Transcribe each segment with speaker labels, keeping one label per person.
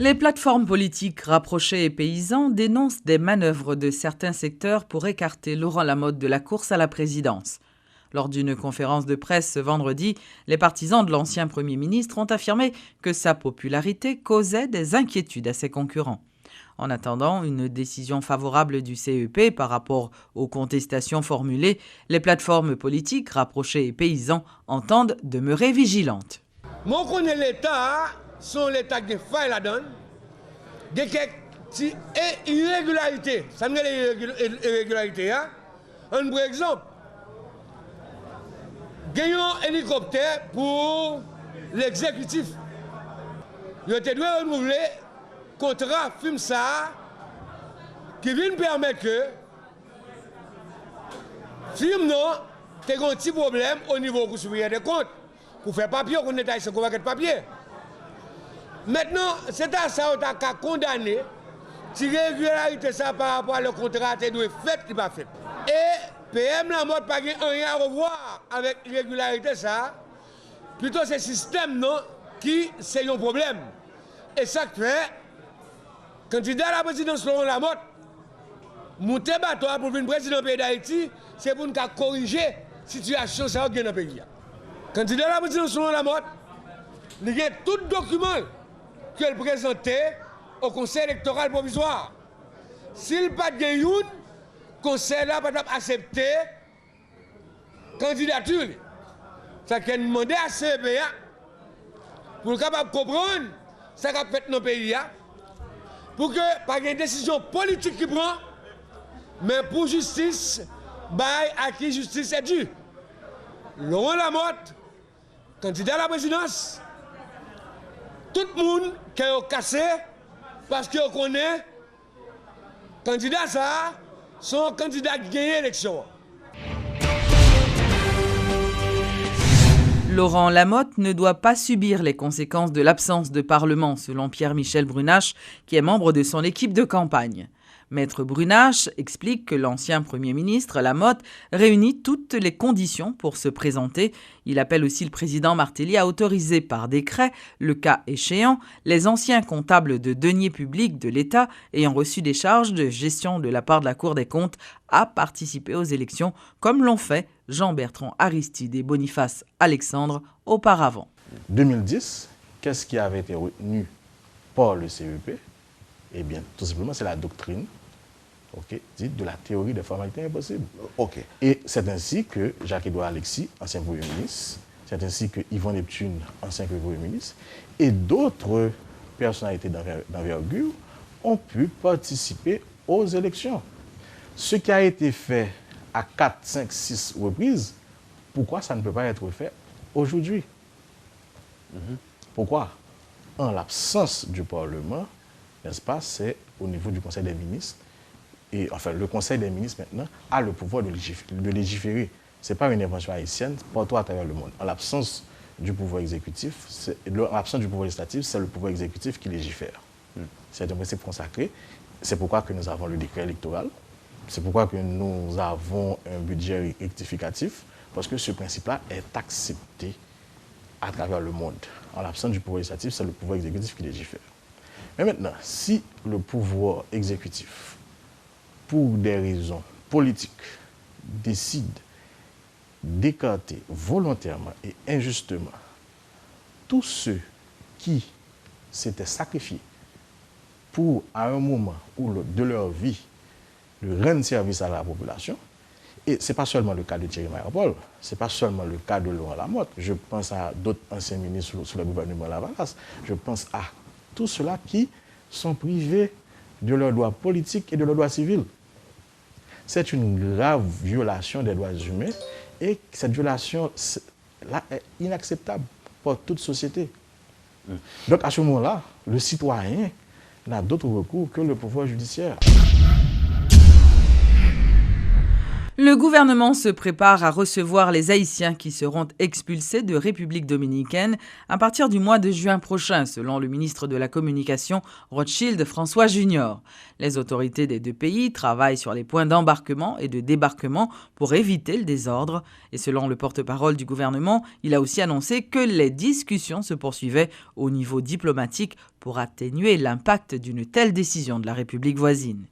Speaker 1: Les plateformes politiques rapprochées et paysans dénoncent des manœuvres de certains secteurs pour écarter Laurent Lamotte de la course à la présidence. Lors d'une conférence de presse ce vendredi, les partisans de l'ancien Premier ministre ont affirmé que sa popularité causait des inquiétudes à ses concurrents. En attendant une décision favorable du CEP par rapport aux contestations formulées, les plateformes politiques rapprochées et paysans entendent demeurer vigilantes.
Speaker 2: Moi, je connais l'État, son l'État qui fait la donne, il y a quelques irrégularités. Ça me dit les irrégularités. Par exemple, il y a un hélicoptère pour l'exécutif. Il a dû renouveler le contrat FIMSA qui vient permettre que FIM non, tu as un petit problème au niveau du supérieur des comptes. Pour faire papier, on est ici, on va faire papier. Maintenant, c'est à ça qu'on a condamné si l'irrégularité par rapport au contrat est fait qui pas fait. Et PM Lamotte n'a pas rien à revoir avec l'irrégularité ça. Plutôt c'est le système non, qui c'est un problème. Et ça fait, candidat à la présidence Laurent Lamotte, monter bateau pour venir président du pays d'Haïti, c'est pour nous corriger la situation ça dans le pays. Candidat à la présidence Laurent Lamotte, il y a tout document qu'elle présentait au Conseil électoral provisoire. S'il n'y a pas de gain, le Conseil n'a pas accepté la candidature. Ça qu'il a demandé à CEPA pour capable comprendre ce qu'a fait dans le pays. Pour que pas une décision politique qui prend, mais pour justice, à qui justice est due. Laurent Lamotte, candidat à la présidence, tout le monde qui est cassé parce qu'on connaît candidat ça, son candidat qui gagne l'élection.
Speaker 1: Laurent Lamotte ne doit pas subir les conséquences de l'absence de Parlement, selon Pierre-Michel Brunache, qui est membre de son équipe de campagne. Maître Brunache explique que l'ancien Premier ministre, Lamotte, réunit toutes les conditions pour se présenter. Il appelle aussi le président Martelly à autoriser par décret, le cas échéant, les anciens comptables de deniers publics de l'État ayant reçu des charges de gestion de la part de la Cour des comptes à participer aux élections, comme l'ont fait Jean-Bertrand Aristide et Boniface Alexandre auparavant.
Speaker 3: 2010, qu'est-ce qui avait été retenu par le CEP? Eh bien, tout simplement, c'est la doctrine dite de la théorie des formalités impossibles. Et c'est ainsi que Jacques-Édouard Alexis, ancien Premier ministre, c'est ainsi que Yvon Neptune, ancien Premier ministre, et d'autres personnalités d'envergure ont pu participer aux élections. Ce qui a été fait à 4, 5, 6 reprises, pourquoi ça ne peut pas être fait aujourd'hui? Pourquoi? En l'absence du Parlement, n'est-ce pas, c'est au niveau du Conseil des ministres. Et enfin, le Conseil des ministres, maintenant, a le pouvoir de légiférer. Ce n'est pas une invention haïtienne, partout à travers le monde. En l'absence du pouvoir exécutif, en l'absence du pouvoir législatif, c'est le pouvoir exécutif qui légifère. C'est un principe consacré. C'est pourquoi que nous avons le décret électoral. C'est pourquoi que nous avons un budget rectificatif, parce que ce principe-là est accepté à travers le monde. En l'absence du pouvoir législatif, c'est le pouvoir exécutif qui légifère. Mais maintenant, si le pouvoir exécutif, pour des raisons politiques, décide d'écarter volontairement et injustement tous ceux qui s'étaient sacrifiés pour, à un moment ou l'autre de leur vie, de rendre service à la population, et ce n'est pas seulement le cas de Thierry Mayapol, ce n'est pas seulement le cas de Laurent Lamotte, je pense à d'autres anciens ministres sous le gouvernement Lavalas, je pense à tous ceux-là qui sont privés de leurs droits politiques et de leurs droits civils. C'est une grave violation des droits humains et cette violation-là est inacceptable pour toute société. Donc à ce moment-là, le citoyen n'a d'autre recours que le pouvoir judiciaire.
Speaker 1: Le gouvernement se prépare à recevoir les Haïtiens qui seront expulsés de République dominicaine à partir du mois de juin prochain, selon le ministre de la Communication Rothschild François Junior. Les autorités des deux pays travaillent sur les points d'embarquement et de débarquement pour éviter le désordre. Et selon le porte-parole du gouvernement, il a aussi annoncé que les discussions se poursuivaient au niveau diplomatique pour atténuer l'impact d'une telle décision de la République voisine.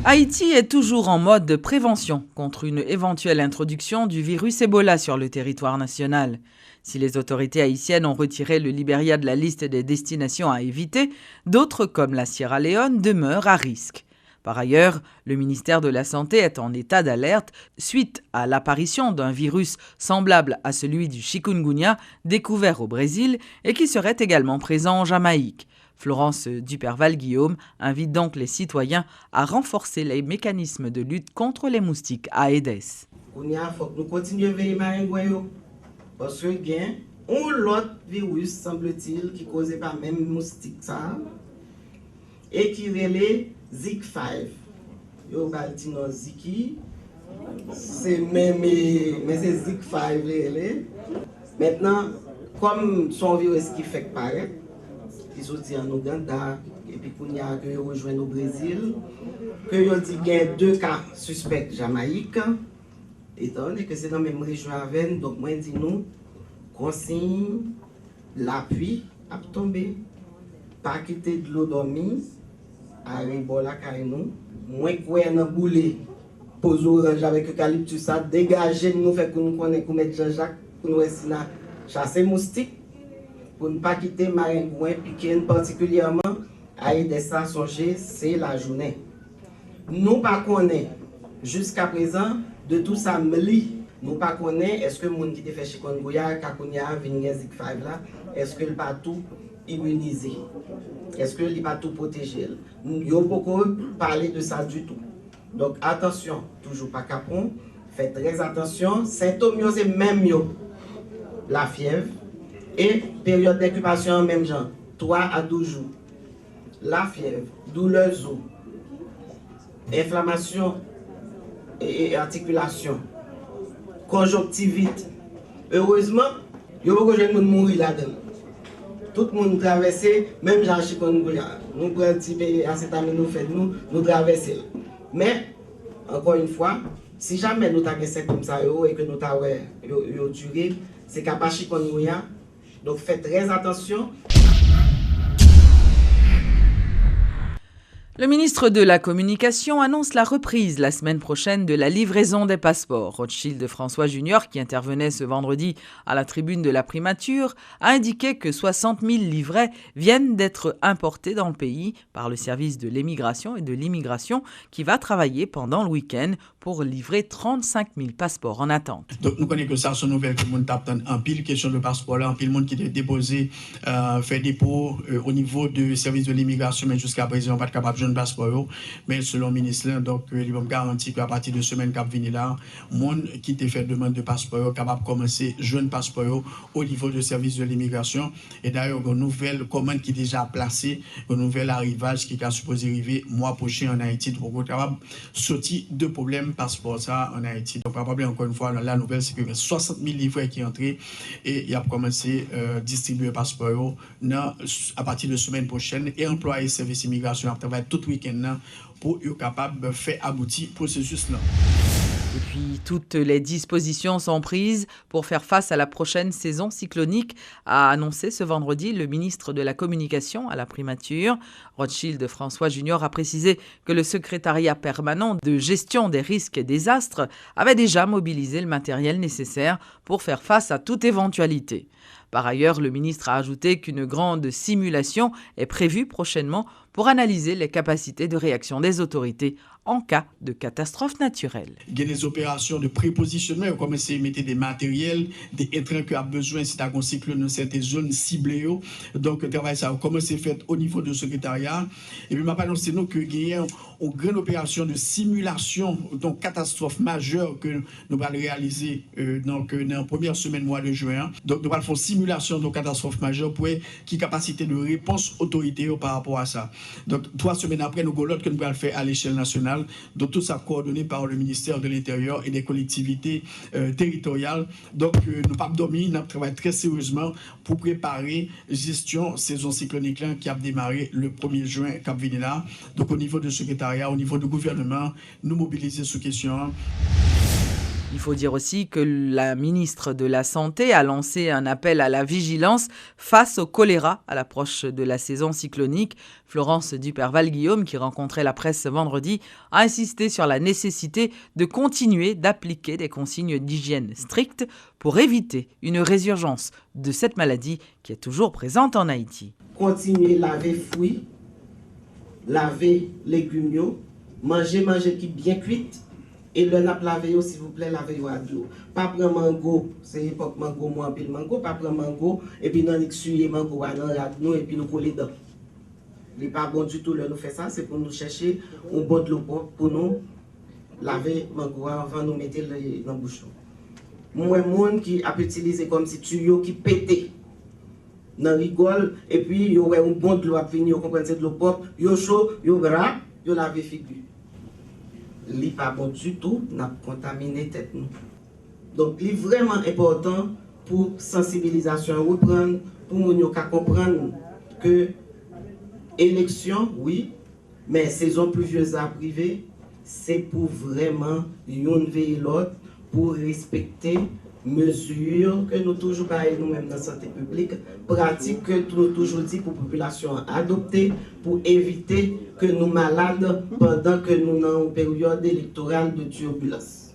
Speaker 1: Haïti est toujours en mode de prévention contre une éventuelle introduction du virus Ebola sur le territoire national. Si les autorités haïtiennes ont retiré le Libéria de la liste des destinations à éviter, d'autres comme la Sierra Leone demeurent à risque. Par ailleurs, le ministère de la Santé est en état d'alerte suite à l'apparition d'un virus semblable à celui du chikungunya découvert au Brésil et qui serait également présent en Jamaïque. Florence Duperval-Guillaume invite donc les citoyens à renforcer les mécanismes de lutte contre les moustiques à Aedes.
Speaker 4: Il faut que nous continuions à veiller parce que il y a un autre virus, semble-t-il, qui cause par même moustique ça et qui relève Zik5. Yo baltino Ziki, c'est même mais c'est Zik5 Maintenant, comme son virus qui fait paraître, qui sont en Ouganda et puis qu'on y a que rejoint au Brésil, que yo dit qu'il y a 2 cas suspects Jamaïque, étant donné que c'est dans la même région avec, donc moi dis nous consigne l'appui à tomber, pas quitter de l'eau dormie, à Ebola nous, moins quoi dans boulet, pose orange avec eucalyptus ça, dégager nous fait que nous connaît mettre Jean-Jacques pour nous essayer chasser moustiques. Pour ne pas quitter Maringouin, piquer particulièrement, à aider ça songer, c'est la journée. Nous pas connaît jusqu'à présent de tout ça nous pas connaît est-ce que monde qui te fait chikungunya, kakunya, Zik 5 là, est-ce que le pas tout immunisé? Est-ce que il pas tout protégé? Yo beaucoup parler de ça du tout. Donc attention, toujours pas capon, faites très attention, symptômes c'est même yo. La fièvre et période d'incubation en même genre, 3 à 12 jours. La fièvre, douleur aux os, inflammation et articulation, conjonctivite. Heureusement, il y a beaucoup de gens qui mourent là-dedans. Tout le monde traverse, même Jean Chikungunya. Nous prenons un petit peu acétaminophène, nous traversons. Mais, encore une fois, si jamais nous avons des symptômes et que nous avons duré, c'est capable de Chikungunya. Donc faites très attention.
Speaker 1: Le ministre de la Communication annonce la reprise la semaine prochaine de la livraison des passeports. Rothschild François Junior, qui intervenait ce vendredi à la tribune de la primature, a indiqué que 60 000 livrets viennent d'être importés dans le pays par le service de l'émigration et de l'immigration qui va travailler pendant le week-end pour livrer 35 000 passeports en attente.
Speaker 5: Donc nous connaissons que ça, c'est une nouvelle que le monde tape en pile question de passeport là, en pile monde qui est déposé, fait dépôt au niveau du service de l'immigration, mais jusqu'à présent, on pas capable de passeport, mais selon le ministre, donc il va me garantir qu'à partir de semaine qui vient là, monde qui te fait demande de passeport capable de commencer jeune passeport au niveau du service de l'immigration. Et d'ailleurs, une nouvelle commande qui est déjà placée, un nouvel arrivage qui est supposé arriver mois prochain en Haïti pour être capable de sortir de problèmes passeport ça en Haïti. Donc probablement encore une fois la nouvelle c'est que 60 000 livrets qui sont entrés et il a commencé à distribuer passeport à partir de semaine prochaine et employer service immigration à travailler tout week-end pour être capable de faire aboutir le processus là.
Speaker 1: Et puis, toutes les dispositions sont prises pour faire face à la prochaine saison cyclonique, a annoncé ce vendredi le ministre de la Communication à la primature. Rothschild François Junior a précisé que le secrétariat permanent de gestion des risques et désastres avait déjà mobilisé le matériel nécessaire pour faire face à toute éventualité. Par ailleurs, le ministre a ajouté qu'une grande simulation est prévue prochainement pour analyser les capacités de réaction des autorités en cas de catastrophe naturelle.
Speaker 5: Il y a des opérations de prépositionnement, on commence à mettre des matériels, des intrants qui a besoin si tu as un cyclone dans certaines zones ciblées. Donc, le travail ça a commencé à faire au niveau du secrétariat. Et puis, je vais annoncer que il y a une grande opération de simulation, donc catastrophe majeure que nous allons réaliser dans la première semaine mois de juin. Donc, nous allons faire simulation simulation de catastrophe majeure pour qui capacité de réponse autorité par rapport à ça. Donc 3 semaines après, nous avons l'autre que nous allons faire à l'échelle nationale. Donc tout ça coordonné par le ministère de l'Intérieur et des collectivités territoriales. Donc nous pas dormir, nous travaillons très sérieusement pour préparer gestion saison cyclonique qui a démarré le 1er juin cap là. Donc au niveau du secrétariat, au niveau du gouvernement, nous mobiliser sur question.
Speaker 1: Il faut dire aussi que la ministre de la Santé a lancé un appel à la vigilance face au choléra à l'approche de la saison cyclonique. Florence Duperval-Guillaume, qui rencontrait la presse ce vendredi, a insisté sur la nécessité de continuer d'appliquer des consignes d'hygiène strictes pour éviter une résurgence de cette maladie qui est toujours présente en Haïti.
Speaker 4: Continuer à laver fruits, laver légumes, manger qui bien cuite. Et le nap lavé, s'il vous plaît, lavez-vous à l'eau. Pas prendre mango, c'est l'époque mango, moi, puis mango, pas prendre mango, et puis non, exsuyer mango à nous, et puis nous coller dedans. Il n'est pas bon du tout, là, nous fait ça, c'est pour nous chercher un bon de l'eau pour nous laver mango avant de nous mettre dans le bouchon. Moi, monde qui a utilisé comme si tuyau qui pétait. Dans rigole, et puis, il y a un bon de l'eau à venir, vous comprenez, c'est de l'eau propre, il y a chaud, il y a gras, il y a lavé figure. Il n'est pas bon du tout, n'a contaminé tête nous. Donc, il est vraiment important pour sensibilisation reprendre, pour nous comprendre que élection, oui, mais saison pluvieuse à privé, c'est pour vraiment une veiller l'autre, pour respecter mesures que nous toujours pareil nous-mêmes dans la santé publique, pratiques que nous toujours dit pour la population adopter pour éviter que nous malades pendant que nous sommes en période électorale de turbulence.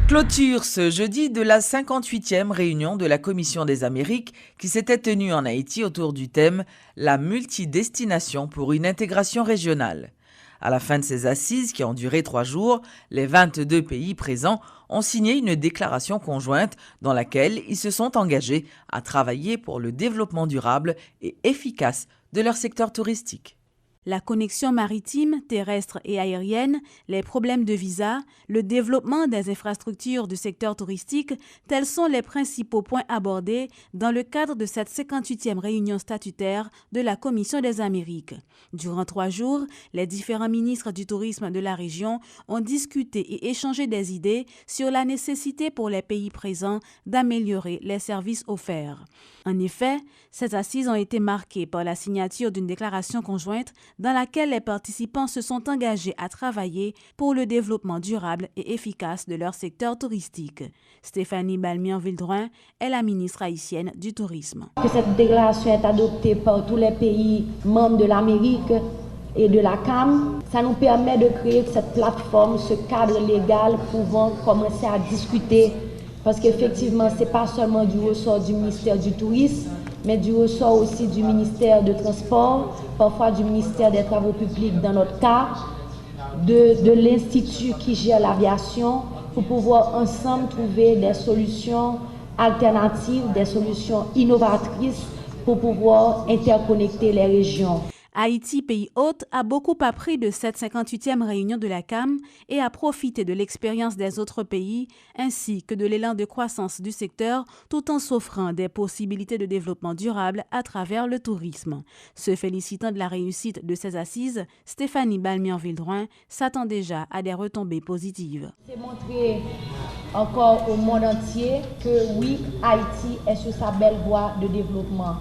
Speaker 1: Clôture ce jeudi de la 58e réunion de la Commission des Amériques qui s'était tenue en Haïti autour du thème « La multidestination pour une intégration régionale ». À la fin de ces assises, qui ont duré 3 jours, les 22 pays présents ont signé une déclaration conjointe dans laquelle ils se sont engagés à travailler pour le développement durable et efficace de leur secteur touristique.
Speaker 6: La connexion maritime, terrestre et aérienne, les problèmes de visa, le développement des infrastructures du secteur touristique, tels sont les principaux points abordés dans le cadre de cette 58e réunion statutaire de la Commission des Amériques. Durant 3 jours, les différents ministres du tourisme de la région ont discuté et échangé des idées sur la nécessité pour les pays présents d'améliorer les services offerts. En effet, ces assises ont été marquées par la signature d'une déclaration conjointe dans laquelle les participants se sont engagés à travailler pour le développement durable et efficace de leur secteur touristique. Stéphanie Balmian-Vildroin est la ministre haïtienne du tourisme.
Speaker 7: Que cette déclaration est adoptée par tous les pays membres de l'Amérique et de la CAM, ça nous permet de créer cette plateforme, ce cadre légal pouvant commencer à discuter. Parce qu'effectivement, ce n'est pas seulement du ressort du ministère du Tourisme, mais du ressort aussi du ministère de Transport, parfois du ministère des Travaux publics dans notre cas, de l'Institut qui gère l'aviation, pour pouvoir ensemble trouver des solutions alternatives, des solutions innovatrices pour pouvoir interconnecter les régions.
Speaker 6: Haïti, pays hôte, a beaucoup appris de cette 58e réunion de la CAM et a profité de l'expérience des autres pays ainsi que de l'élan de croissance du secteur tout en s'offrant des possibilités de développement durable à travers le tourisme. Se félicitant de la réussite de ces assises, Stéphanie Balmian-Vildroin s'attend déjà à des retombées positives.
Speaker 7: C'est montrer encore au monde entier que oui, Haïti est sur sa belle voie de développement.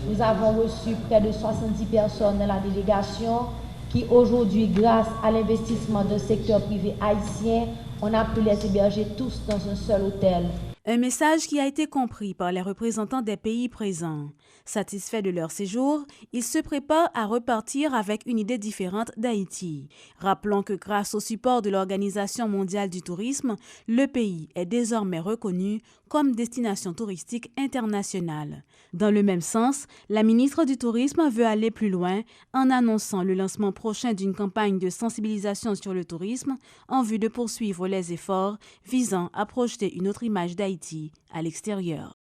Speaker 7: Nous avons reçu près de 70 personnes dans la délégation qui aujourd'hui, grâce à l'investissement d'un secteur privé haïtien, on a pu les héberger tous dans un seul hôtel.
Speaker 6: Un message qui a été compris par les représentants des pays présents. Satisfaits de leur séjour, ils se préparent à repartir avec une idée différente d'Haïti. Rappelons que grâce au support de l'Organisation mondiale du tourisme, le pays est désormais reconnu comme destination touristique internationale. Dans le même sens, la ministre du Tourisme veut aller plus loin en annonçant le lancement prochain d'une campagne de sensibilisation sur le tourisme en vue de poursuivre les efforts visant à projeter une autre image d'Haïti à l'extérieur.